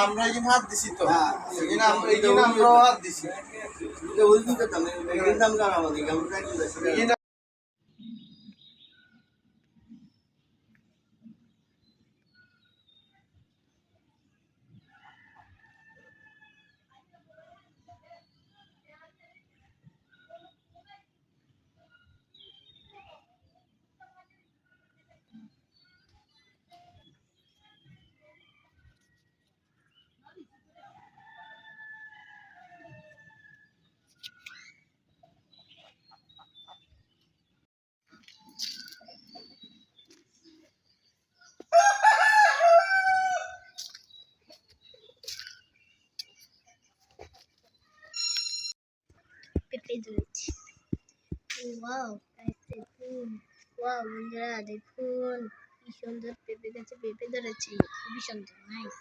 আমরা এই হাত দিছি তো আমরা হাত দিছি দাম আমাদের পেঁপে ধরেছি। ওয়াও গাইস দেখুন, ওয়াও বন্ধুরা দেখুন কি সুন্দর পেঁপে গাছে পেঁপে ধরেছি, খুবই সুন্দর নাইস।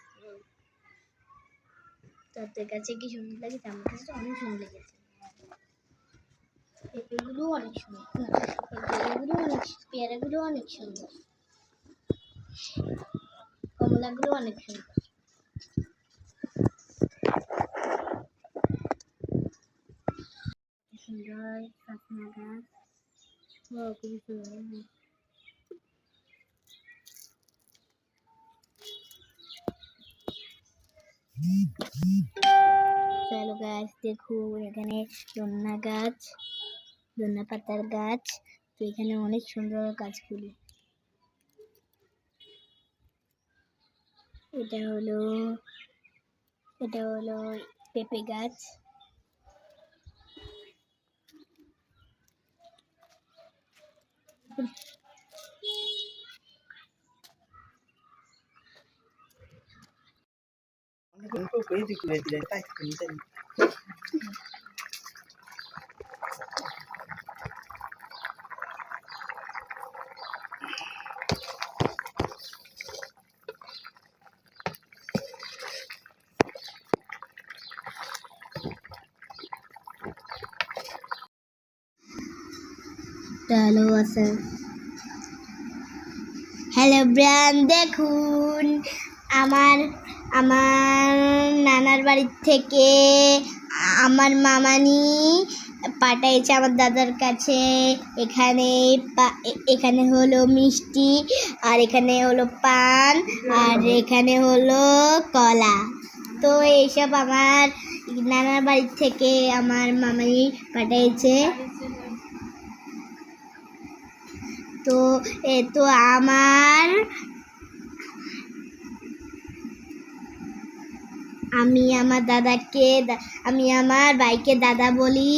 তোদের কাছে কি সুন্দর লাগেছে? আমার কাছে তো অনেক সুন্দর লেগেছে। পেঁপেগুলো অনেক সুন্দর, পেঁপেগুলো অনেক, পেয়ারাগুলো অনেক সুন্দর, কমলাগুলো অনেক সুন্দর। সুন্দর কাঁচনা গাছ, খুবই সুন্দর। চলো গাছ দেখুন, এখানে ধন্যা গাছ, ধন্যা পাতার গাছ। তো এখানে অনেক সুন্দর গাছগুলি। এটা হলো পেঁপে গাছ। হ্যালো আছে, হ্যালো ব্রান দেখুন, আমার নানার বাড়ির থেকে আমার মামানি পাঠাইছে আমার দাদার কাছে। এখানে হলো মিষ্টি, আর এখানে হলো পান, আর এখানে হলো কলা। তো এইসব আমার নানার বাড়ির থেকে আমার মামানি পাঠাইছে। তো আমি আমার ভাইকে দাদা বলি।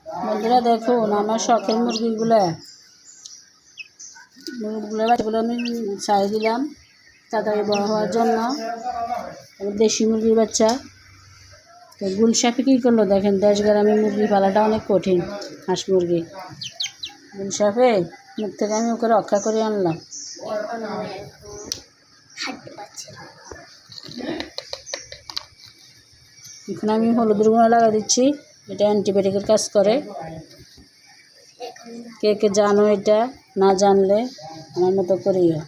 বন্ধুরা দেখুন, আমার শখের মুরগিগুলো বাচ্চাগুলো আমি ছাড়িয়ে দিলাম তাড়াতাড়ি বড় হওয়ার জন্য। দেশি মুরগির বাচ্চা। তো গুলশাফি কী করলো দেখেন, দেশ গ্রামে মুরগি পালাটা অনেক কঠিন। হাঁস মুরগি গুলশাফে মুখ থেকে আমি ওকে রক্ষা করে আনলাম। এখন আমি হলুদের গুঁড়ো লাগা দিচ্ছি, এটা অ্যান্টিবায়োটিকের কাজ করে। কে কে জানো এটা? না জানলে আমার মতো করিও।